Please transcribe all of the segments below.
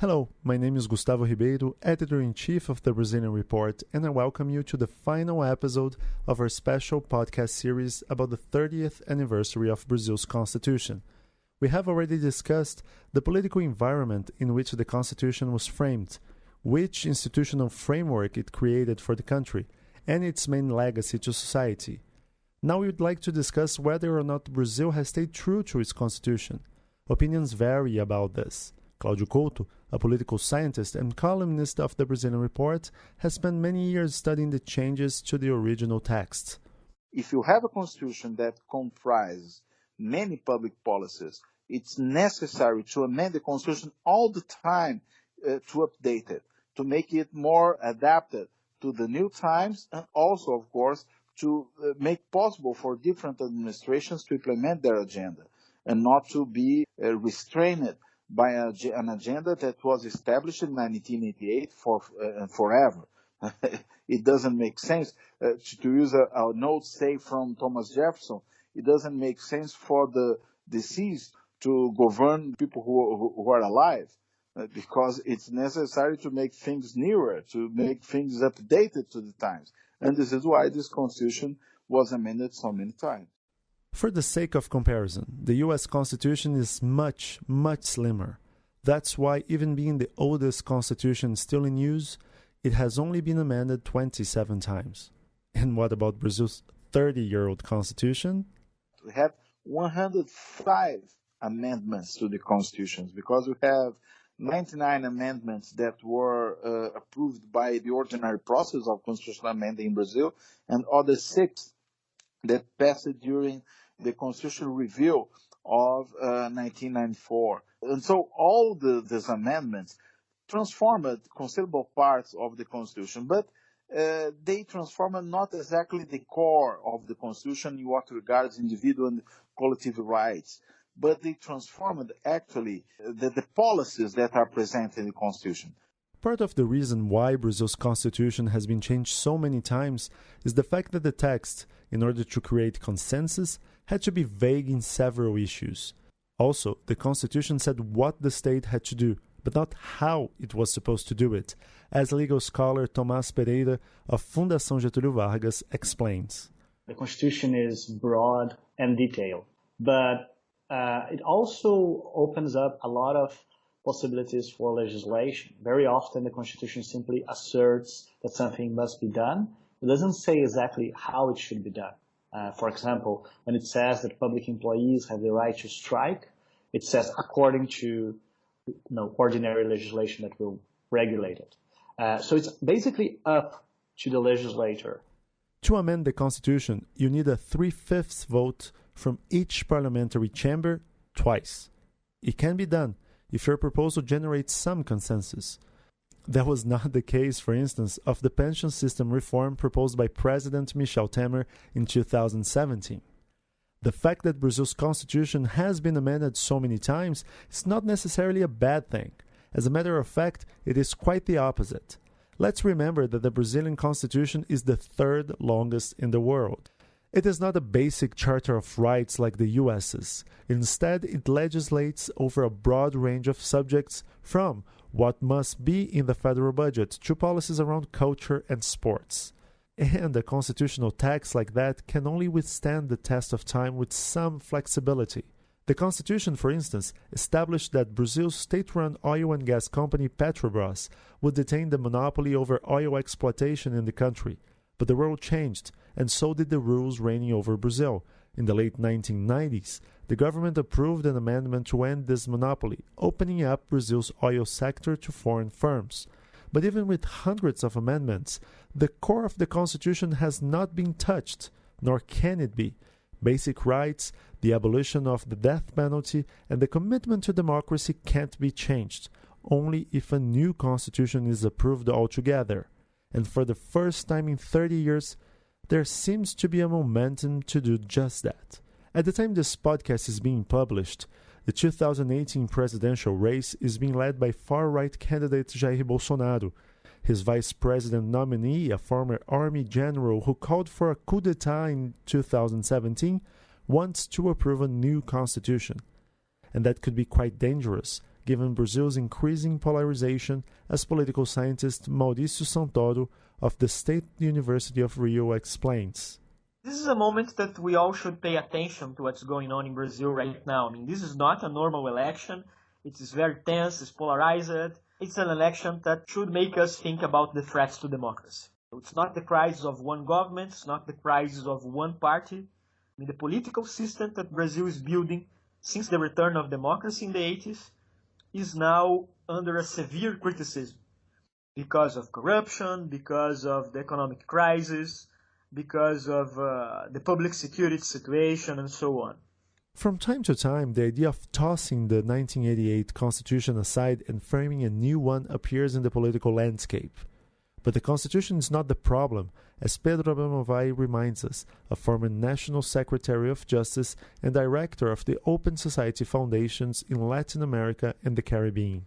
Hello, my name is Gustavo Ribeiro, Editor-in-Chief of the Brazilian Report, and I welcome you to the final episode of our special podcast series about the 30th anniversary of Brazil's Constitution. We have already discussed the political environment in which the Constitution was framed, which institutional framework it created for the country, and its main legacy to society. Now we would like to discuss whether or not Brazil has stayed true to its Constitution. Opinions vary about this. Cláudio Couto, a political scientist and columnist of the Brazilian Report, has spent many years studying the changes to the original text. If you have a constitution that comprises many public policies, it's necessary to amend the constitution all the time to update it, to make it more adapted to the new times, and also, of course, to make possible for different administrations to implement their agenda and not to be restrained by an agenda that was established in 1988 forever. It doesn't make sense to use a note, say, from Thomas Jefferson. It doesn't make sense for the deceased to govern people who are alive because it's necessary to make things nearer, to make things updated to the times. And this is why this constitution was amended so many times. For the sake of comparison, the US Constitution is much, much slimmer. That's why, even being the oldest constitution still in use, it has only been amended 27 times. And what about Brazil's 30-year-old constitution? We have 105 amendments to the constitutions because we have 99 amendments that were approved by the ordinary process of constitutional amending in Brazil, and other 6 that passed during the constitutional review of 1994. And so all these amendments transformed considerable parts of the Constitution, but they transformed not exactly the core of the Constitution in what regards individual and collective rights, but they transformed actually the policies that are present in the Constitution. Part of the reason why Brazil's constitution has been changed so many times is the fact that the text, in order to create consensus, had to be vague in several issues. Also, the constitution said what the state had to do, but not how it was supposed to do it, as legal scholar Tomás Pereira of Fundação Getúlio Vargas explains. The constitution is broad and detailed, but it also opens up a lot of possibilities for legislation. Very often the Constitution simply asserts that something must be done. It doesn't say exactly how it should be done. For example, when it says that public employees have the right to strike, it says according to ordinary legislation that will regulate it. So it's basically up to the legislator. To amend the Constitution, you need a 3/5 vote from each parliamentary chamber twice. It can be done if your proposal generates some consensus. That was not the case, for instance, of the pension system reform proposed by President Michel Temer in 2017. The fact that Brazil's constitution has been amended so many times is not necessarily a bad thing. As a matter of fact, it is quite the opposite. Let's remember that the Brazilian constitution is the 3rd longest in the world. It is not a basic charter of rights like the US's. Instead, it legislates over a broad range of subjects from what must be in the federal budget to policies around culture and sports. And a constitutional text like that can only withstand the test of time with some flexibility. The Constitution, for instance, established that Brazil's state-run oil and gas company Petrobras would detain the monopoly over oil exploitation in the country. But the world changed, and so did the rules reigning over Brazil. In the late 1990s, the government approved an amendment to end this monopoly, opening up Brazil's oil sector to foreign firms. But even with hundreds of amendments, the core of the Constitution has not been touched, nor can it be. Basic rights, the abolition of the death penalty, and the commitment to democracy can't be changed, only if a new constitution is approved altogether. And for the first time in 30 years, there seems to be a momentum to do just that. At the time this podcast is being published, the 2018 presidential race is being led by far-right candidate Jair Bolsonaro. His vice president nominee, a former army general who called for a coup d'etat in 2017, wants to approve a new constitution. And that could be quite dangerous, given Brazil's increasing polarization, as political scientist Mauricio Santoro of the State University of Rio explains. This is a moment that we all should pay attention to what's going on in Brazil right now. I mean, this is not a normal election. It is very tense, it's polarized. It's an election that should make us think about the threats to democracy. It's not the crisis of one government, it's not the crisis of one party. I mean, the political system that Brazil is building since the return of democracy in the 80s is now under a severe criticism because of corruption, because of the economic crisis, because of the public security situation, and so on. From time to time, the idea of tossing the 1988 Constitution aside and framing a new one appears in the political landscape. But the Constitution is not the problem, as Pedro Abramovay reminds us, a former National Secretary of Justice and Director of the Open Society Foundations in Latin America and the Caribbean.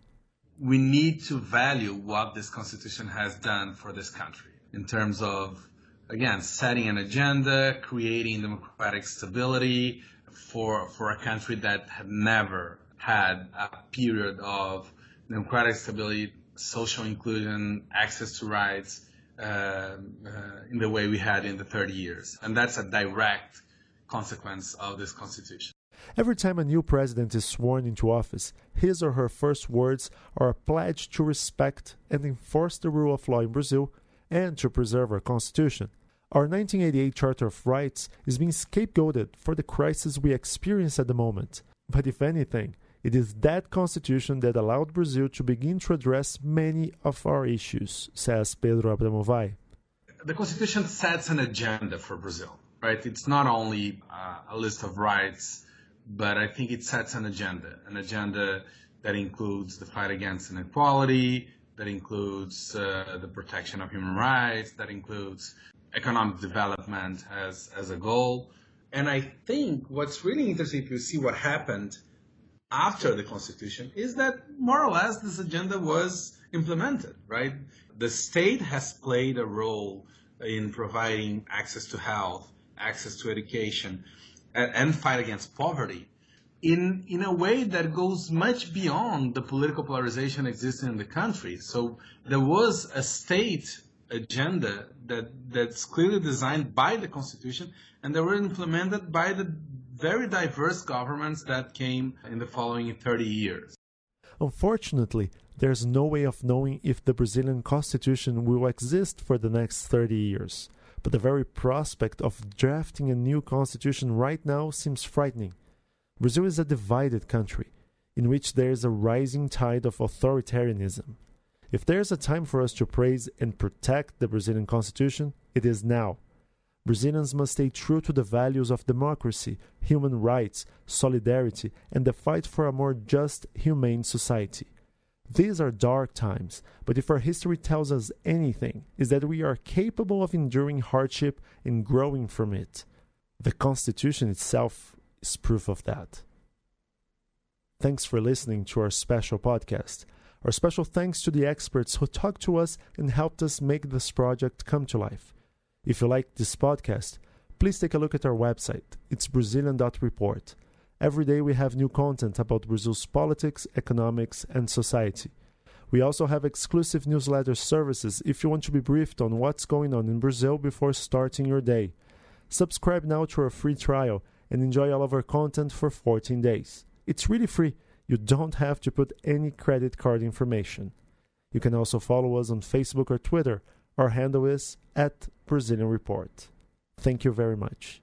We need to value what this Constitution has done for this country in terms of, again, setting an agenda, creating democratic stability for a country that had never had a period of democratic stability, social inclusion, access to rights in the way we had in the 30 years. And that's a direct consequence of this Constitution. Every time a new president is sworn into office, his or her first words are a pledge to respect and enforce the rule of law in Brazil and to preserve our Constitution. Our 1988 Charter of Rights is being scapegoated for the crisis we experience at the moment. But if anything, it is that Constitution that allowed Brazil to begin to address many of our issues, says Pedro Abramovay. The Constitution sets an agenda for Brazil, right? It's not only a list of rights, but I think it sets an agenda that includes the fight against inequality, that includes the protection of human rights, that includes economic development as a goal. And I think what's really interesting, if you see what happened after the Constitution, is that more or less this agenda was implemented, right? The state has played a role in providing access to health, access to education, and fight against poverty in a way that goes much beyond the political polarization existing in the country. So there was a state agenda that's clearly designed by the Constitution, and they were implemented by the very diverse governments that came in the following 30 years. Unfortunately, there's no way of knowing if the Brazilian Constitution will exist for the next 30 years. But the very prospect of drafting a new constitution right now seems frightening. Brazil is a divided country, in which there is a rising tide of authoritarianism. If there is a time for us to praise and protect the Brazilian Constitution, it is now. Brazilians must stay true to the values of democracy, human rights, solidarity, and the fight for a more just, humane society. These are dark times, but if our history tells us anything, is that we are capable of enduring hardship and growing from it. The Constitution itself is proof of that. Thanks for listening to our special podcast. Our special thanks to the experts who talked to us and helped us make this project come to life. If you like this podcast, please take a look at our website. It's Brazilian.report. Every day we have new content about Brazil's politics, economics, and society. We also have exclusive newsletter services if you want to be briefed on what's going on in Brazil before starting your day. Subscribe now to our free trial and enjoy all of our content for 14 days. It's really free. You don't have to put any credit card information. You can also follow us on Facebook or Twitter. Our handle is @BrazilianReport. Thank you very much.